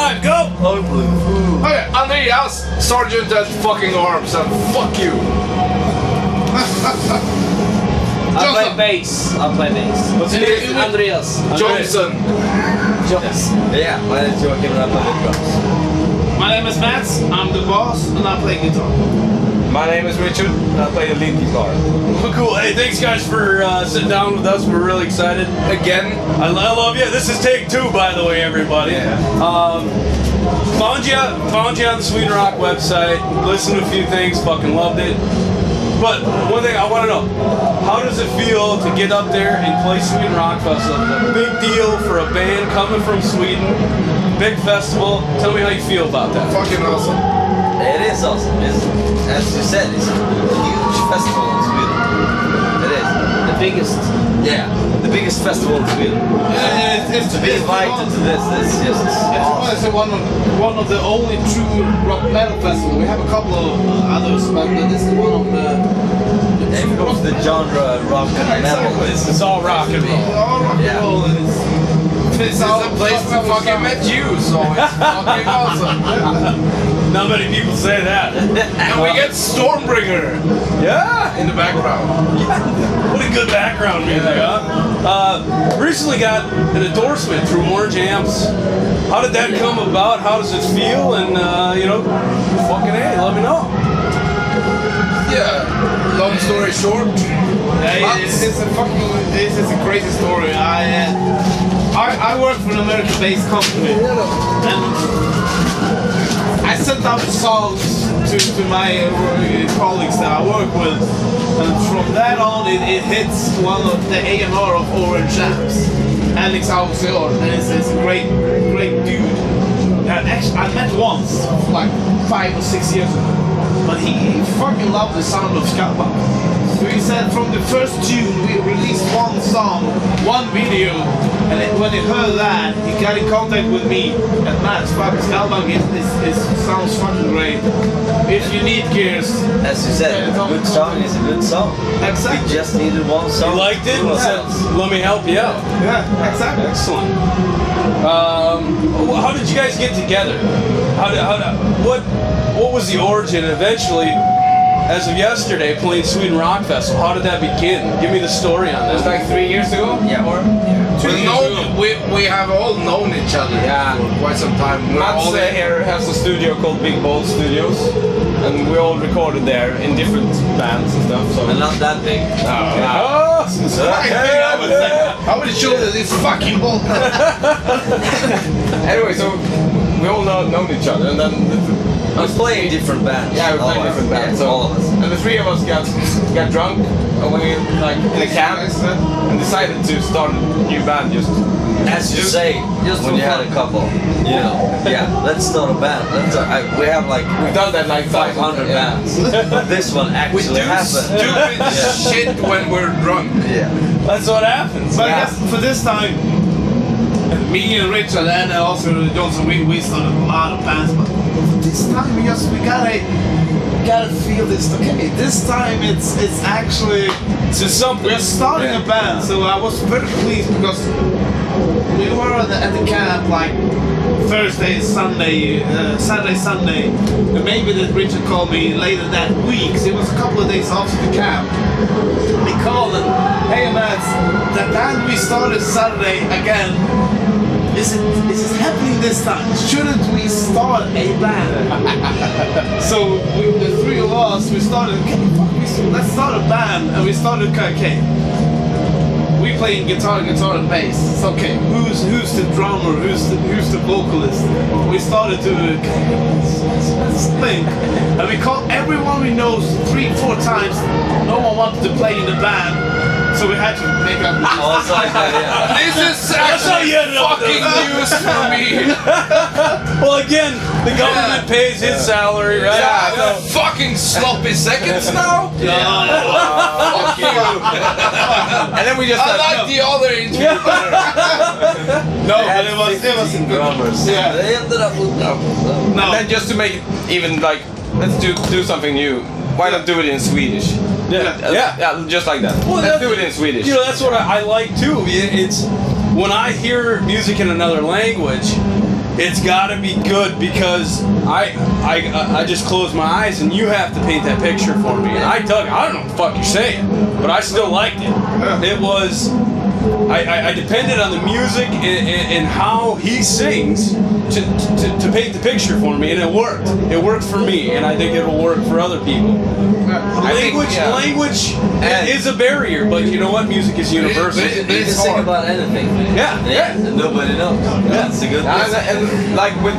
5, go! Okay, Andreas, Sergeant at fucking arms, and fuck you. I play bass. What's your name? Andreas. Johnson. Yeah, my name is Joakim and I play the drums. My name is Mats, I'm the boss, and I play guitar. My name is Richard and I play the lead guitar. Well, cool. Hey, thanks guys for sitting down with us. We're really excited. Again. I love you. This is take 2, by the way, everybody. Yeah. Found you on the Sweden Rock website. Listened to a few things. Fucking loved it. But one thing I want to know: how does it feel to get up there and play Sweden Rock Festival? A big deal for a band coming from Sweden. Big festival. Tell me how you feel about that. Fucking awesome. It is awesome. As you said, it's a huge festival in Sweden. It is. The biggest. Yeah, the biggest festival in Sweden. It's To be invited to this, it's just It's one of the only true rock metal festivals. We have a couple of others, but this is one of the. if it goes to the genre rock and metal, It's all rock and roll. All rock and roll, and it's a place we fucking met you, so it's fucking awesome. Not many people say that. And we get Stormbringer Yeah. in the background. What a good background music, huh? Recently got an endorsement through Orange Amps. How did that come about? How does it feel? And, fucking hey, let me know. Yeah, long story short. It's a crazy story. I work for an American-based company, and I sent out songs to my colleagues that I work with, and from that on, it hits one of the A&R of Orange Amps, Alex Auxilior, and it's a great dude. And actually, I met once, like 5 or 6 years ago, but he fucking loved the sound of Skallbank. So he said from the first tune we released one song, one video, and when he heard that, he got in contact with me. And Matt, fucking Skallbank sounds fucking great. If you need gears, as you said, a good song is a good song. Exactly. We just needed one song. You liked it? Let me help you out. Yeah, exactly. Excellent. How did you guys get together? What was the origin? Eventually, as of yesterday, playing Sweden Rock Festival. How did that begin? Give me the story on that. It's like 3 years ago? Yeah. We have all known each other for quite some time. Mats here has a studio called Big Bold Studios, and we all recorded there in different bands and stuff. So And not that big. How would it show that it's fucking bull? anyway, so we all known each other, and then We play in different bands. yeah, we played All different of us. bands. Yeah, So, all of us. and the 3 of us got drunk when we like in a camp and decided to start a new band. Just As you say, just when for you had fun. a couple, you know, let's start a band. We have like We've done that like 500 bands, but this one We actually do happened. stupid shit when we're drunk. Yeah. That's what happens. But I guess for this time, me and Richard and also Johnson, we started a lot of bands. But this time we gotta feel this. Okay, this time it's actually To something. we're starting a band. So I was very pleased because we were at the camp like Thursday, Sunday, Saturday, Sunday, and maybe that Richard called me later that week. So it was a couple of days after the camp. He called and, hey man, the band we started Saturday again. Is it happening this time? Shouldn't we start a band? So the 3 of us, we started. Okay, let's start a band, and we started. Okay, we playing guitar and bass. It's okay. Who's the drummer? Who's the vocalist? We started to let's think, and we called everyone we know 3-4 times. No one wanted to play in the band. So we had to make up. Oh, it's like that, yeah. This is how actually you ended up fucking news for me. Well, again, the government pays his salary, right? Yeah, the fucking sloppy seconds now. Fuck you. and then we just I like the other interview better. No, but it was a good. Drummers. Yeah. They ended up with drummers. No. And then just to make it even like, let's do something new. Why not do it in Swedish? Yeah, just like that. Well, let's do it in Swedish. You know, that's what I like too. It's when I hear music in another language, it's got to be good because I just close my eyes and you have to paint that picture for me. And I don't know what the fuck you're saying, but I still liked it. It was, I depended on the music and how he sings to paint the picture for me, and it worked. It worked for me, and I think it'll work for other people. Language is a barrier, but you know what? Music is universal. You can sing about anything. Yeah. And nobody knows. That's a good thing. And like with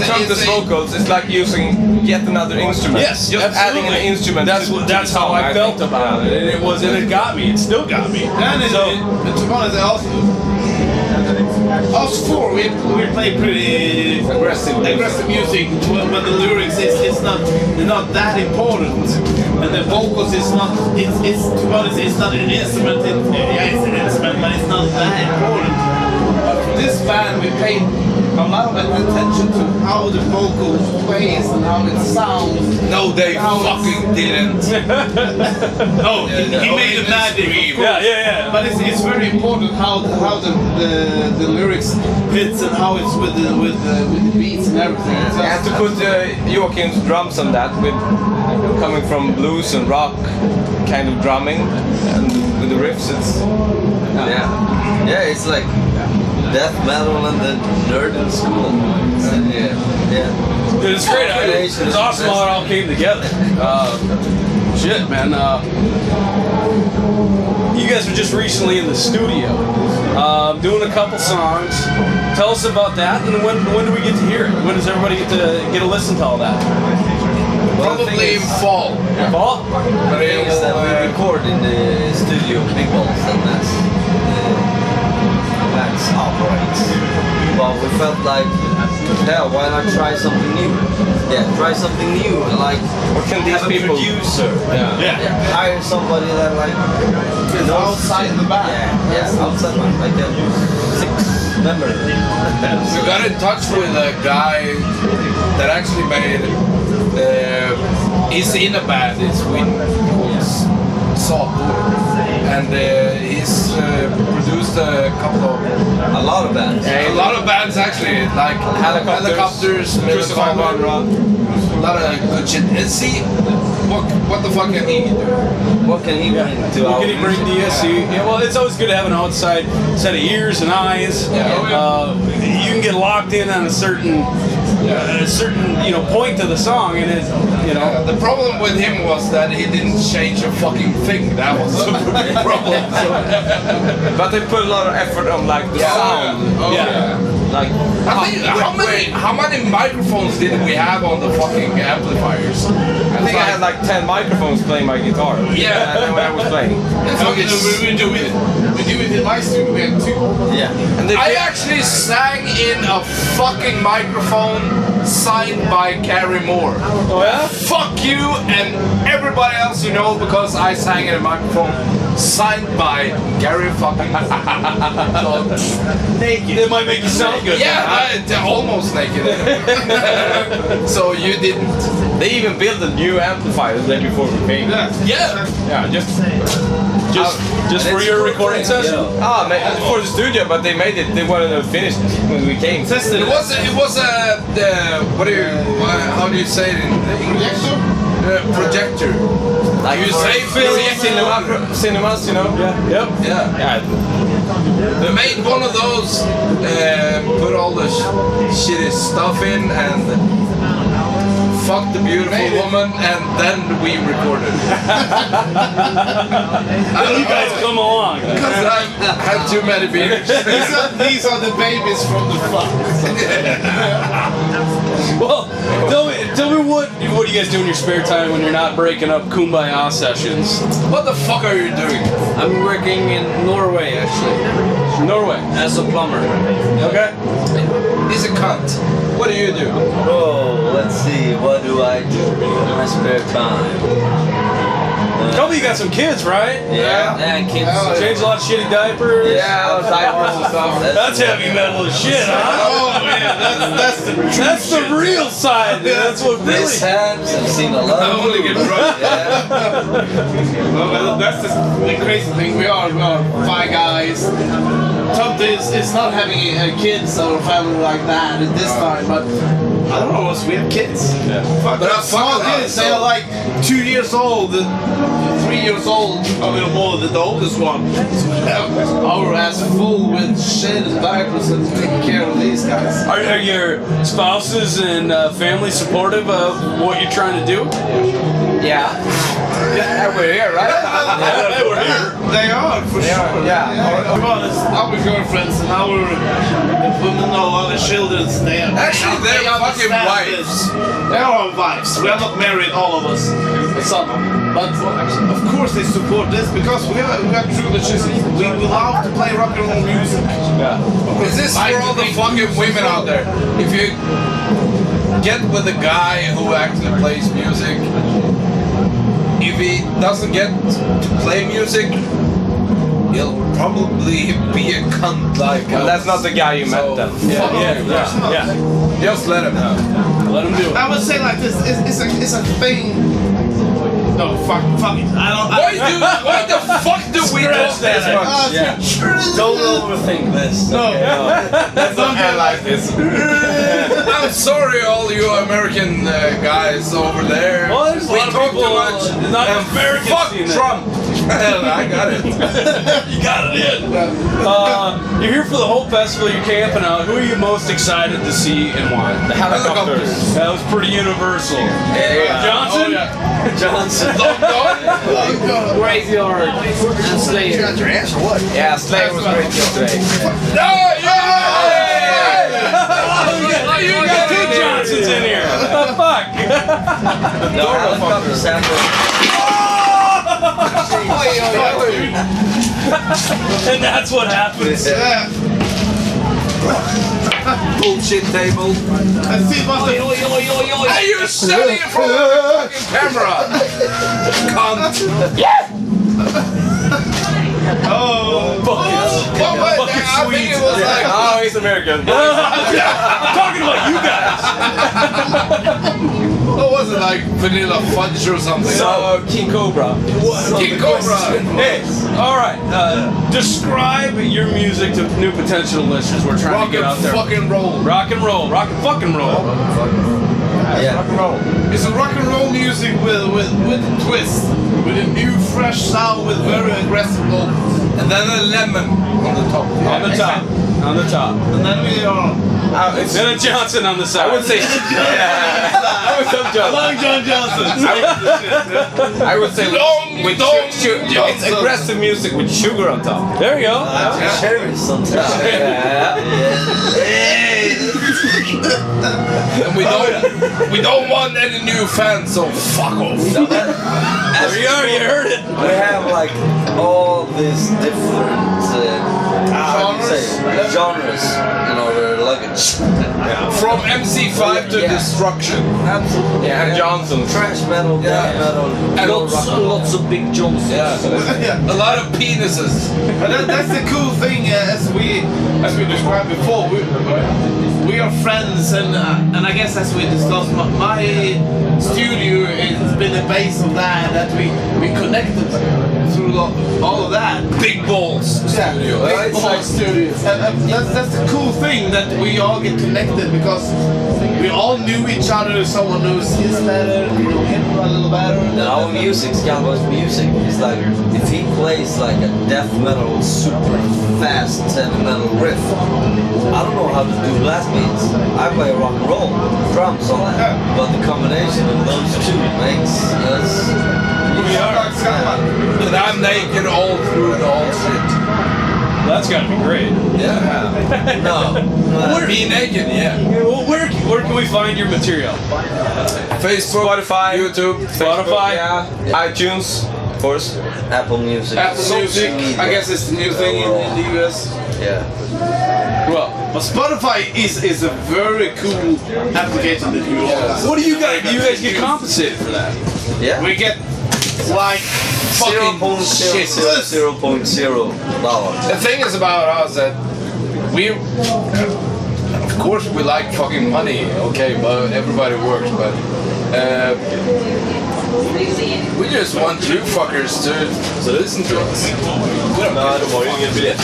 trumpet vocals, it's like using yet another instrument. Yes, just absolutely. adding an instrument. That's how I felt about it, and it got me. It still got me. And to be honest, us four, we play pretty aggressive music when the lyrics is not that important, and the vocals is not. It's to be honest, it's not an instrument. It's an instrument, but it's not that important. But for this band, we paid a lot of attention to how the vocals plays and how it sounds. No, they fucking didn't. No, he made the magic. Of course. Yeah. But it's very important how the lyrics fits and how it's with the beats and everything. You have to put Joachim's drums on that, with coming from blues and rock kind of drumming, and with the riffs, it's It's like death metal and the nerd in school. Dude, it's great. It's awesome how it all came together. Shit, man. You guys were just recently in the studio doing a couple songs. Tell us about that, and when do we get to hear it? When does everybody get to listen to all that? Probably in fall. Fall? The thing is that we record in the studio Big Balls, and that's operates. But we felt like, why not try something new? Try something new. Like, what can these have people? A producer. Yeah. Hire somebody that Is outside the band. Outside the band, like a 6-member. We got in touch with a guy that actually made. He's in a band in Sweden called Swedish, and he's produced a lot of bands. A lot of bands actually, like Helicopters, Miracle, a lot of good shit. And see, what the fuck can he do? What can he bring to What our can he bring to you? Well, it's always good to have an outside set of ears and eyes. You can get locked in on a certain point to the song, and the problem with him was that he didn't change a fucking thing. That was the problem. But they put a lot of effort on like the sound. Like, I think how many microphones did we have on the fucking amplifiers? I think I had like 10 microphones playing my guitar. Yeah. when I was playing. We do it in my studio. We have 2. And I actually sang in a fucking microphone signed by Gary Moore. Oh yeah? Fuck you and everybody else you know, because I sang in a microphone signed by Gary fucking Moore. Naked. It might make you sound good. Yeah, almost naked. So you didn't. They even built a new amplifier the day before we came. Yeah. Just for your recording session. For the studio, but they made it. They wanted to finish it when we came. It was how do you say it in English? Projector. Like you say cinemas, you know? Yeah. They made one of those, put all the shitty stuff in, and fucked the beautiful woman, and then we recorded. You guys come along. Because I had too many beers. These are the babies from the fuck. Well, tell me what do you guys do in your spare time when you're not breaking up kumbaya sessions? What the fuck are you doing? I'm working in Norway actually, Norway. as a plumber. Okay. He's a cunt. What do you do? Oh, let's see, what do I do in my spare time? Tell me you got some kids, right? Yeah, kids. Change a lot of shitty diapers. Yeah, diapers and stuff. That's heavy metal as shit, huh? Oh man, that's the real side, dude. That's what really. Mishaps, I've seen a lot I of only get drunk. Well, that's the crazy thing. We are 5 guys. top is not having kids or family like that at this time, but I don't know, we have kids. Yeah. Fuck, But they're small fuck kids, that, they so- are like 2 years old, 3 years old, a little more than the oldest one. So we have our ass full with shit and diapers and taking care of these guys. Are your spouses and family supportive of what you're trying to do? Yeah. Yeah, we're here, right? Yeah, we're here. They are, for sure. yeah. Our girlfriends and our women, our children, they are. Actually, they're fucking understand wives. this. They are our wives. We are not married, all of us. Some. But of course they support this because we are true legends. We love to play rock and roll music. This is for all the fucking women out there. If you get with a guy who actually plays music, if he doesn't get to play music, he'll probably be a cunt like us. And that's not the guy you met So, then. fuck you. Yeah. Just let him know. Let them do it. I would say like this. It's a thing. No, fuck it. Why the fuck do we Scratch do that this out. much? Yeah. Don't overthink this. No. Don't get like this. I'm sorry, all you American guys over there. Well, there's a we lot of talk people, too much. not And Americans fuck seeing that. Trump. I got it. You got it in. You're here for the whole festival. You're camping out. Who are you most excited to see and why? The helicopters. That was pretty universal. Johnson? Oh, yeah. Johnson. Graveyard and Slayer. Yeah, Slayer was great yesterday. No, Oh, you got two Johnsons in here. What the fuck? No, helicopter sample. And that's what happens. Yeah. bullshit table. And see what the Hey, you're standing in front of the fucking camera! Cunt! Fucking I think it was like, Oh, he's American. I'm talking about you guys. what was it, like vanilla fudge or something? So, King Cobra. King Cobra! Hey, all right. Describe your music to new potential listeners. We're trying Rock to get out and there. fucking roll. Rock and roll. Rock and fucking roll. Yeah. It's a rock and roll music with a twist, with a new fresh sound with very aggressive vocals. And then a lemon on the top. On the top. On the top. And then we are Then a Johnson on the side. I would say. I would say John. Long John Johnson. I would say Long with John it's Johnson. aggressive music with sugar on top. There you go. Cherries sometimes. And we don't want any new fans, so fuck off. There you are. You heard it. We have like all these different how do you say genres in our luggage. From MC5 to Yeah. Destruction. Absolutely. Yeah, and Johnson. Trash metal, death metal, And lots of big Johnsons. Yeah. A lot of penises. But that's the cool thing, as we described before. We are friends, and I guess as we discussed, my studio has been the base of that we connected through all of that. Big balls studio. Big it's Ball like- Studio. And that's the cool thing, that we all get connected because we all knew each other. Someone knows his better, we know him a little better. And our music, Skallbank's music, is like if he plays like a death metal, super fast heavy metal riff. I don't know how to do blast beats. I play rock and roll drums on that, but the combination of those two makes us. We are And I'm naked all through the whole shit. That's got to be great. Yeah. No. Be naked, yeah. Well, where can we find your material? Facebook, Spotify, YouTube, Spotify. Yeah, iTunes, of course. Apple Music. Apple social Music. media. I guess it's the new thing in the US. Yeah. Well, But Spotify is a very cool application that you all. what do you guys? Do you guys get compensated for that? Yeah. We get like fucking shit. $0.00 The thing is about us that we, of course, we like fucking money, okay, but everybody works, but We just want you fuckers to listen to us. Nej, de har ju ingen biljett.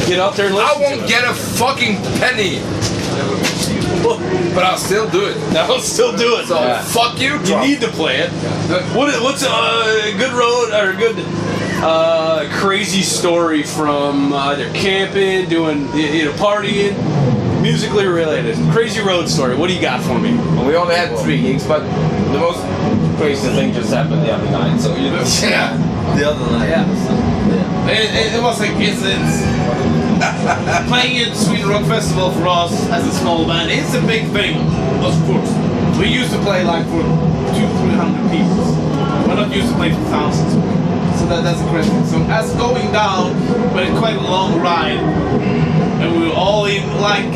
Get out there and I listen to won't it. get a fucking penny, but I'll still do it. I'll still do it. So fuck you, You Trump. need to play it. What's a good road or a good crazy story from either camping, doing partying, musically related? Crazy road story. What do you got for me? We only had 3 gigs, but the most crazy thing just happened the other night. So you know. Yeah. The other night. Yeah. It was like it's playing at Sweden Rock Festival for us as a small band. It's a big thing, of course. We used to play like for 200-300 people. We're not used to play for thousands. So that's a crazy thing. So as going down, but it's quite a long ride, and we were all in like.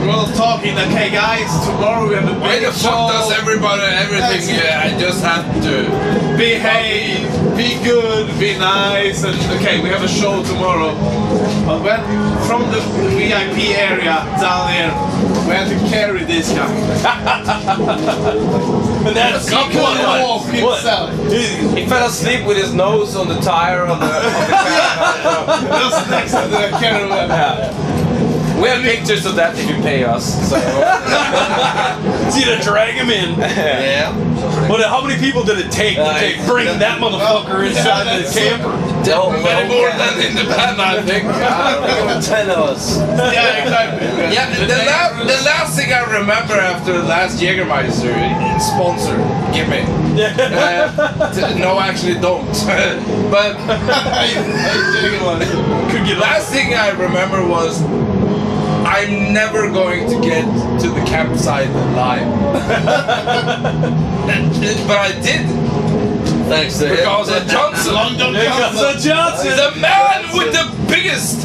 We're all talking like, hey guys, tomorrow we have a Why big the fuck does everybody everything? Yeah, I just have to behave, be good, be nice, and okay, we have a show tomorrow. But when from the VIP area down there, we had to carry this guy. And that's He couldn't walk himself. He fell asleep with his nose on the tire of the Just next to the caravan. We have pictures of that if you pay us. So See to drag him in. yeah. But how many people did it take to bring that motherfucker inside the camper? many more than in the band, I think. 10 of us. Yeah, exactly. Yeah, the last thing I remember after the last Jägermeister sponsor, give me. No, actually don't. But last thing I remember was I'm never going to get to the campsite alive. But I did. Thanks to him. Because of Johnson. Johnson. The man with the biggest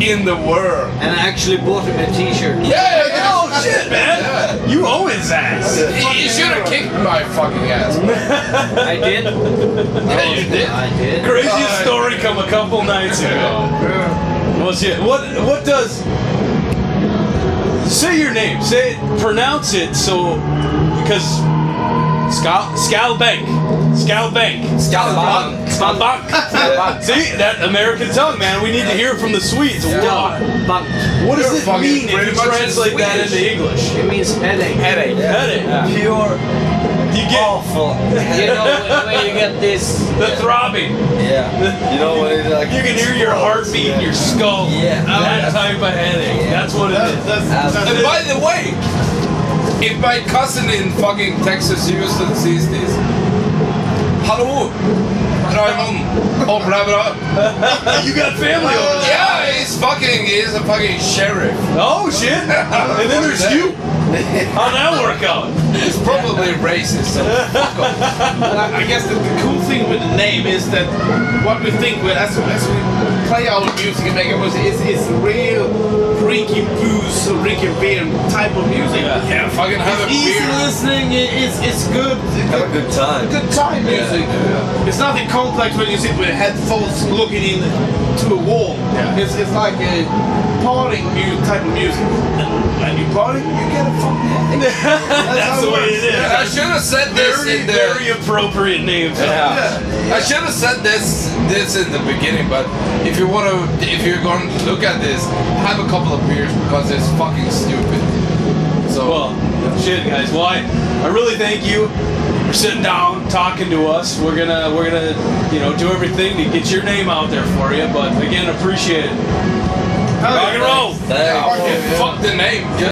in the world. And I actually bought him a t-shirt. Yeah, Oh shit, man! Yeah. You owe his ass. You should have kicked my fucking ass. I did. Yeah, you did. I did. Craziest story come a couple nights ago. Well, shit. What does? Say your name. Say it. Pronounce it. So, because Skallbank. Skallbank. See that American tongue, man. We need to hear from the Swedes. Wow. But What does You're it fucking mean if pretty you much in translate that Swedish. into English? it means headache. Headache. Headache. Pure You get awful. You know when you get this. the throbbing. Yeah. You know when it like. You can hear your heartbeat in your skull. Yeah. That type of headache. That's what it is. And by the way, if my cousin in fucking Texas, Houston sees this, hallå, Raymond, och blah blah. You got family over there. Yeah, he's a fucking sheriff. Oh shit! And then there's you. How'd that work out? He's probably racist. So fuck off. I guess the cool thing with the name is that what we think with as we play our music and make it was it's real drinking booze or drinking beer type of music. Yeah, fucking have a Easy beer. listening. It's good. Have a good time. Good time music. It's nothing complex when you sit with headphones looking into a wall. Yeah. It's like a partying type of music. And when you party, you get a fun. That's the way it is. I should have said this Very, in the. very appropriate name. I should have said this in the beginning, but if you're going to look at this, have a couple of beers because it's fucking stupid. So Well, shit, guys. Well, I really thank you for sitting down, talking to us. We're gonna, do everything to get your name out there for you. But again, appreciate it. Rock and roll. Thanks. fuck the name.